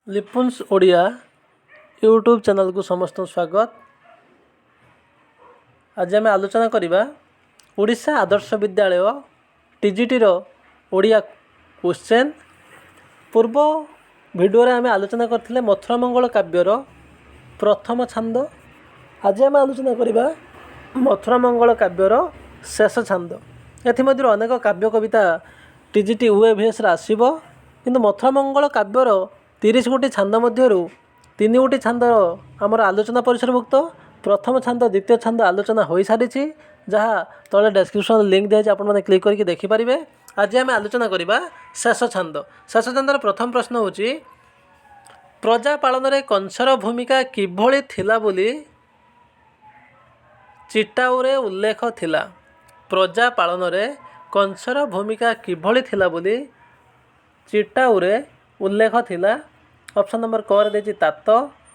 लिपुन्स Odia YouTube channel को समस्त स्वागत। आज आम आलोचना करवा ओडिशा आदर्श विद्यालय टीजीटी रो ओडिया क्वेश्चन। पूर्व वीडियो रे आम आलोचना करथिले मथुरा मंगल काव्यर प्रथम छंद। आज आम आलोचना करवा मथुरा मंगल काव्यर शेष छंद। एथिमध्यरु अनेक काव्य कविता टीजीटी यूएभीएस रे आसीबो, किंतु मथुरा मंगल काव्यर 30 गोटी छांद मध्यरु 3 गोटी छांद आमर आलोचना परिसरभुक्त। प्रथम छांद द्वितीय छांद आलोचना हो सारी, जहाँ तले डेस्क्रिप्शन लिंक दिया आपण मैंने क्लिक करके देखिपारे। आज आम आलोचना करवा शेष छांद। शेष छांदर प्रथम प्रश्न होची, प्रजा पालन रे कंसर भूमिका किभଳି थिला बोली चिटाउरे उल्लेख थिला। प्रजा पालन रे कंसर भूमिका किभଳି थिला बोली चिटाउरे उल्लेख थिला। ऑप्शन नंबर क रे देछि तात,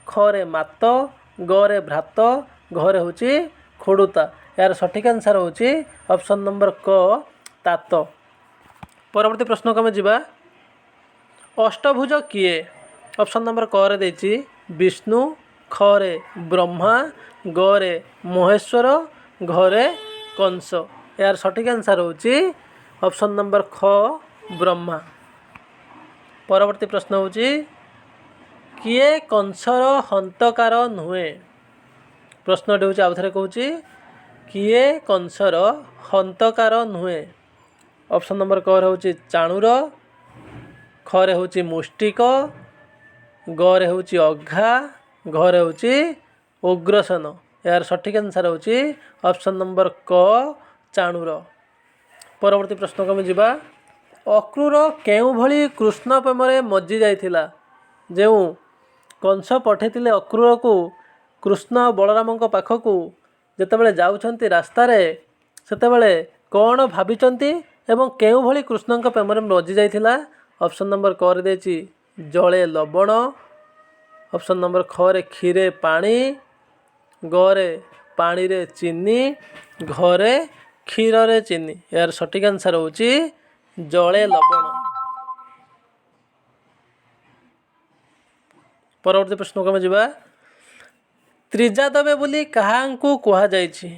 ख रे मात, ग रे भ्रात, घ रे होछि खोडुता। यार सठिक आंसर होछि ऑप्शन नंबर क तात। परवर्ती प्रश्न को जिबा, अष्टभुज किए। ऑप्शन नंबर क रे देछि विष्णु, ख रे ब्रह्मा, ग रे महेश्वर, घ रे कंस। यार सठिक आंसर होछि ऑप्शन नंबर ख ब्रह्मा। परवर्ती प्रश्न होछि, किए कंसर हंतकार नुहे। प्रश्नटी होछि आउ थरे कहूछि, किए कंसर हंतकार नुहे। ऑप्शन नंबर क रे होछि चाणूर, ख रे होछि मुष्टिक, ग रे होछि अघा, घ रे होछि उग्रसेन। यार सठिक आंसर होछि ऑप्शन नंबर क चाणूर। परवर्ती प्रश्न को जिबा, अक्रूर केउ भली कृष्ण प्रेम रे मज्जी जाइथिला। जेउ कंस पठेतिले अक्रूर को कृष्ण बलराम पाखकू जेतेबेले जाउछंती रास्तारे, सेतेबेले कौन भाबिचंती एवं केउ भली कृष्ण प्रेम रे मज्जी जाइथिला। ऑप्शन नंबर क रे देछि जले लवण, ऑप्शन नंबर ख रे खीरे पानी, ग रे पानी रे चीनी, घ रे क्षीर रे चीनी। यार सठिक आंसर होछि जले लवण। परवर्ती प्रश्न को जिबा, त्रिजादव बोली काहाकू कुहा जाइछि।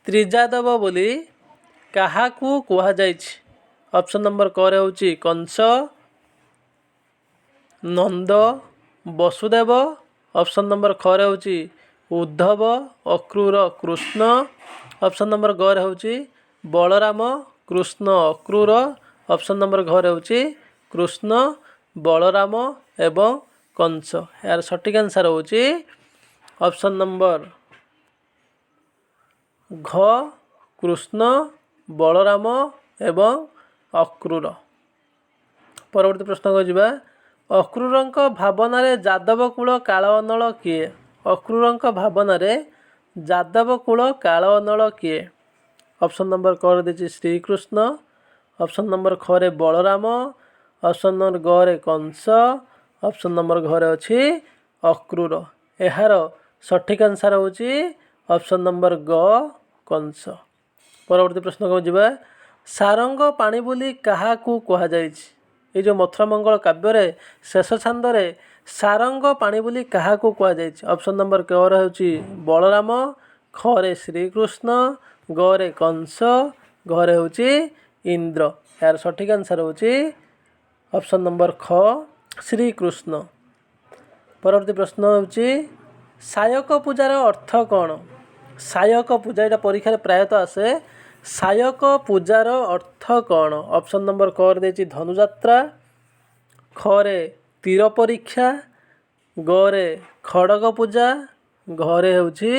त्रिजादव बोली काहाकू कुहा जाइछि। ऑप्शन नंबर क रे होछि कंस, नंद, वसुदेव, ऑप्शन नंबर ख रे होछि उद्धव, अक्रूर, कृष्ण, ऑप्शन नंबर ग रे होछि बलराम, कृष्ण, अक्रूर, ऑप्शन नंबर घ रे होछि कृष्ण, बलराम एवं कंस। यार सठिक आंसर होछि ऑप्शन नंबर घ कृष्ण, बलराम एवं अक्रूर। परवर्ती प्रश्न को जिबा, अक्रूरंक भावनारे जादव कूल काल अनल किए। अक्रूरंक भावनारे जादव कूल काल अनल किए। ऑप्शन नंबर क रे देछि श्रीकृष्ण, ऑप्शन नंबर ख रे बलराम, ऑप्शन नंबर ग रे कंस, ऑप्शन नंबर घ रे अछि अक्रूर। एहार सठिक आंसर होछि ऑप्शन नंबर ग कंस। परवर्ती प्रश्न को जिबा, सारंग पानी बोली काहाकू कुहा जाइछि। ये जो मथुरा मंगल काव्य रे शेष छंद रे सारंग पानी बोली काहाकू कुहा जाइछि। ऑप्शन नंबर क रे होछि बलराम, ख रे श्रीकृष्ण, ग रे कंस, घ रे होछि इंद्र। यार सठिक आंसर होछि ऑप्शन नंबर ख श्रीकृष्ण। परवर्ती प्रश्न होछि, सायक पूजार अर्थ कौन। सायक पूजा एटा परीक्षा रे प्रायतः आसे। सायक पूजार अर्थ कौन। ऑप्शन नंबर क रे देछि धनुଯାत्रा, ख रे तीर परीक्षा, ग रे खड़ग पूजा, घ रे होछि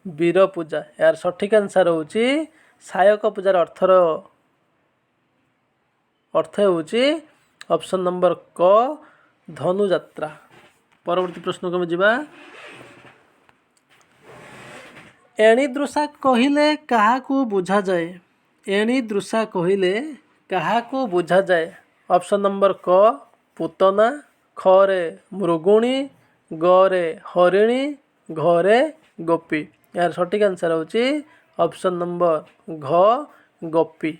वीर पूजा। यार सठिक आंसर होछि सायक पूजार अर्थ होछि ऑप्शन नंबर क धनुଯାत्रा। परवर्ती प्रश्न को जिबा, एणिदृशा कहिले काहाकू बुझा जाए। एणिदृशा कहिले काहाकू बुझा जाए। ऑप्शन नंबर क पुतना, ख रे मृगुणी, ग रे हरिणी, घ रे गोपी। यार सठिक आंसर होछि ऑप्शन नंबर घ गोपी।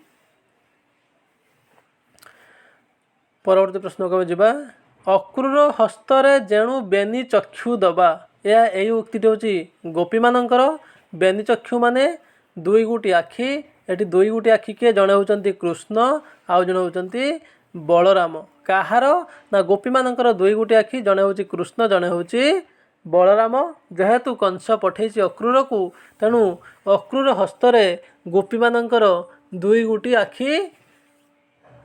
परवर्ती प्रश्न को जिबा, ଅକ୍ରୁର ହସ୍ତରେ ଯେଣୁ ବେନି ଚକ୍ଷୁ ଦବା। ଏହା ଏହି ଉକ୍ତିଟି ହେଉଛି ଗୋପୀମାନଙ୍କର। ବେନି ଚକ୍ଷୁ ମାନେ ଦୁଇ ଗୋଟି ଆଖି। ଏଠି ଦୁଇ ଗୋଟି ଆଖି କିଏ? ଜଣେ ହେଉଛନ୍ତି କୃଷ୍ଣ ଆଉ ଜଣେ ହେଉଛନ୍ତି ବଳରାମ। କାହାର? ନା ଗୋପୀମାନଙ୍କର ଦୁଇ ଗୋଟି ଆଖି। ଜଣେ ହେଉଛି କୃଷ୍ଣ ଜଣେ ହେଉଛି ବଳରାମ। ଯେହେତୁ କଂସ ପଠେଇଛି ଅକ୍ରୁରକୁ, ତେଣୁ ଅକ୍ରୁର ହସ୍ତରେ ଗୋପୀମାନଙ୍କର ଦୁଇ ଗୋଟି ଆଖି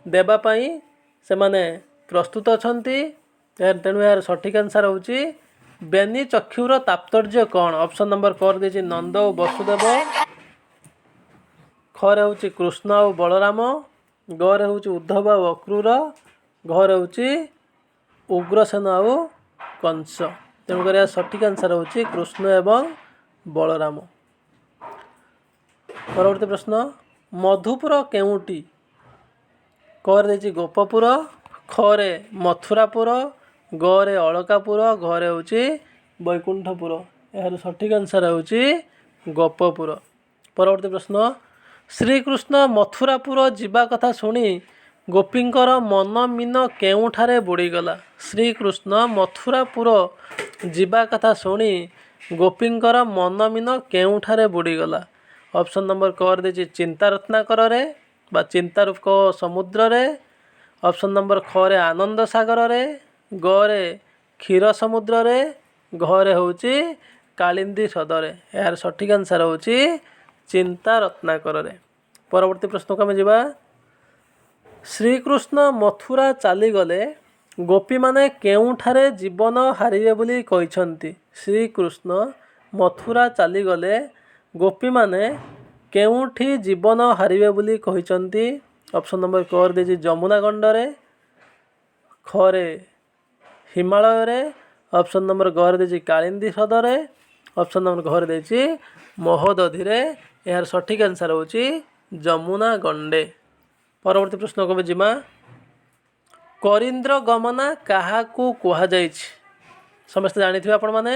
ଦେବା ପାଇଁ ସେମାନେ ପ୍ରସ୍ତୁତ ଅଛନ୍ତି। ତେଣୁ ଏହାର ସଠିକ୍ ଆନ୍ସର୍ ହେଉଛି ବେନି ଚକ୍ଷୁର ତାତ୍ପର୍ଯ୍ୟ କ'ଣ? ଅପସନ୍ ନମ୍ବର କ ଦେଇଛି ନନ୍ଦ ଓ ବସୁଦେବ, ଖରେ ହେଉଛି କୃଷ୍ଣ ଆଉ ବଳରାମ, ଗରେ ହେଉଛି ଉଦ୍ଧବ ଆଉ ଅକ୍ରୁର, ଘରେ ହେଉଛି ଉଗ୍ରସେନ ଆଉ କଂସ। ତେଣୁକରି ଏହା ସଠିକ୍ ଆନ୍ସର୍ ହେଉଛି କୃଷ୍ଣ ଏବଂ ବଳରାମ। ପରବର୍ତ୍ତୀ ପ୍ରଶ୍ନ, ମଧୁପୁର କେଉଁଟି? କରେ ଦେଇଛି ଗୋପପୁର, ଖରେ ମଥୁରାପୁର, ଗରେ ଅଳକାପୁର, ଘରେ ହେଉଛି ବୈକୁଣ୍ଠପୁର। ଏହାର ସଠିକ୍ ଆନ୍ସର୍ ହେଉଛି ଗୋପପୁର। ପରବର୍ତ୍ତୀ ପ୍ରଶ୍ନ, ଶ୍ରୀକୃଷ୍ଣ ମଥୁରାପୁର ଯିବା କଥା ଶୁଣି ଗୋପୀଙ୍କର ମନ ମୀନ କେଉଁଠାରେ ବୁଡ଼ିଗଲା? ଶ୍ରୀକୃଷ୍ଣ ମଥୁରାପୁର ଯିବା କଥା ଶୁଣି ଗୋପୀଙ୍କର ମନ ମୀନ କେଉଁଠାରେ ବୁଡ଼ିଗଲା? ଅପସନ୍ ନମ୍ବର କ ଦେଇଛି ଚିନ୍ତା ରତ୍ନାକରରେ ବା ଚିନ୍ତାରୂପ ସମୁଦ୍ରରେ, ଅପସନ୍ ନମ୍ବର ଖରେ ଆନନ୍ଦ ସାଗରରେ, ଗରେ କ୍ଷୀର ସମୁଦ୍ରରେ, ଘରେ ହେଉଛି କାଳିନ୍ଦୀ ହ୍ରଦରେ। ଏହାର ସଠିକ୍ ଆନ୍ସର୍ ହେଉଛି ଚିନ୍ତା ରତ୍ନାକରରେ। ପରବର୍ତ୍ତୀ ପ୍ରଶ୍ନକୁ ଆମେ ଯିବା। ଶ୍ରୀକୃଷ୍ଣ ମଥୁରା ଚାଲିଗଲେ ଗୋପୀମାନେ କେଉଁଠାରେ ଜୀବନ ହାରିବେ ବୋଲି କହିଛନ୍ତି? ଶ୍ରୀକୃଷ୍ଣ ମଥୁରା ଚାଲିଗଲେ ଗୋପୀମାନେ କେଉଁଠି ଜୀବନ ହାରିବେ ବୋଲି କହିଛନ୍ତି? ଅପସନ୍ ନମ୍ବର କ ଦେଇଛି ଯମୁନା ଗଣ୍ଡରେ, ଖରେ ହିମାଳୟରେ, ଅପସନ୍ ନମ୍ବର ଘରେ ଦେଇଛି କାଳିନ୍ଦୀ ହ୍ରଦରେ, ଅପସନ୍ ନମ୍ବର ଘରେ ଦେଇଛି ମହୋଦଧିରେ। ଏହାର ସଠିକ୍ ଆନ୍ସର୍ ହେଉଛି ଯମୁନା ଗଣ୍ଡେ। ପରବର୍ତ୍ତୀ ପ୍ରଶ୍ନକୁ ଆମେ ଯିବା। କରୀନ୍ଦ୍ର ଗମନା କାହାକୁ କୁହାଯାଇଛି? ସମସ୍ତେ ଜାଣିଥିବେ ଆପଣମାନେ।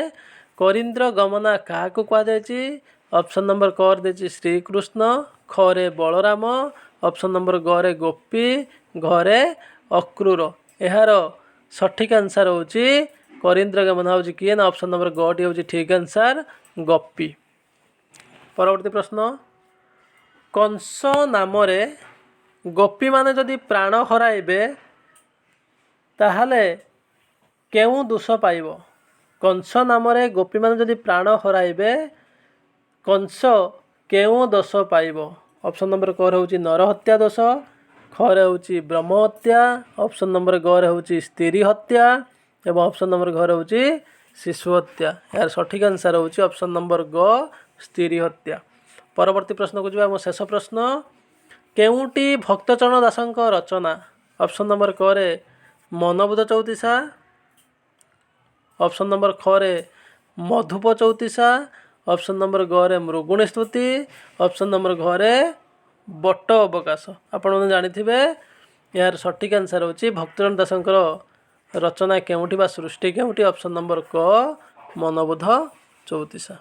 କରୀନ୍ଦ୍ର ଗମନା କାହାକୁ କୁହାଯାଇଛି? ଅପସନ୍ ନମ୍ବର କ ଦେଇଛି ଶ୍ରୀକୃଷ୍ଣ, ଖରେ ବଳରାମ, ଅପସନ୍ ନମ୍ବର ଗରେ ଗୋପୀ, ଘରେ ଅକ୍ରୁର। ଏହାର ସଠିକ୍ ଆନ୍ସର୍ ହେଉଛି କରୀନ୍ଦ୍ର ଗମନା ହେଉଛି କିଏ? ନା ଅପସନ୍ ନମ୍ବର ଗଟି ହେଉଛି ଠିକ୍ ଆନ୍ସର୍ ଗୋପୀ। ପରବର୍ତ୍ତୀ ପ୍ରଶ୍ନ, କଂସ ନାମରେ ଗୋପୀମାନେ ଯଦି ପ୍ରାଣ ହରାଇବେ ତାହେଲେ କେଉଁ ଦୋଷ ପାଇବ? କଂସ ନାମରେ ଗୋପୀମାନେ ଯଦି ପ୍ରାଣ ହରାଇବେ କଂସ କେଉଁ ଦୋଷ ପାଇବ? ଅପସନ୍ ନମ୍ବର କ ହେଉଛି ନରହତ୍ୟା ଦୋଷ, ଖରେ ହେଉଛି ବ୍ରହ୍ମହତ୍ୟା, ଅପସନ୍ ନମ୍ବର ଗରେ ହେଉଛି ସ୍ତ୍ରୀ ହତ୍ୟା ଏବଂ ଅପସନ୍ ନମ୍ବର ଘରେ ହେଉଛି ଶିଶୁ ହତ୍ୟା। ଏହାର ସଠିକ୍ ଆନ୍ସର୍ ହେଉଛି ଅପସନ୍ ନମ୍ବର ଗ ସ୍ତ୍ରୀ ହତ୍ୟା। ପରବର୍ତ୍ତୀ ପ୍ରଶ୍ନକୁ ଯିବା। ଆମ ଶେଷ ପ୍ରଶ୍ନ, କେଉଁଟି ଭକ୍ତଚରଣ ଦାସଙ୍କ ରଚନା? ଅପସନ୍ ନମ୍ବର କରେ ମନବୋଧ ଚଉତିଶା, ଅପସନ୍ ନମ୍ବର ଖରେ ମଧୁପ ଚଉତିଶା, ଅପସନ୍ ନମ୍ବର ଗରେ ମୃଗୁଣୀ ସ୍ତୁତି, ଅପସନ୍ ନମ୍ବର ଘରେ ବଟ ଅବକାଶ। ଆପଣମାନେ ଜାଣିଥିବେ ଏହାର ସଠିକ୍ ଆନ୍ସର୍ ହେଉଛି ଭକ୍ତଚରଣ ଦାସଙ୍କର ରଚନା କେଉଁଠି ବା ସୃଷ୍ଟି କେଉଁଠି? ଅପସନ୍ ନମ୍ବର କ ମନବୋଧ ଚଉତିଶା।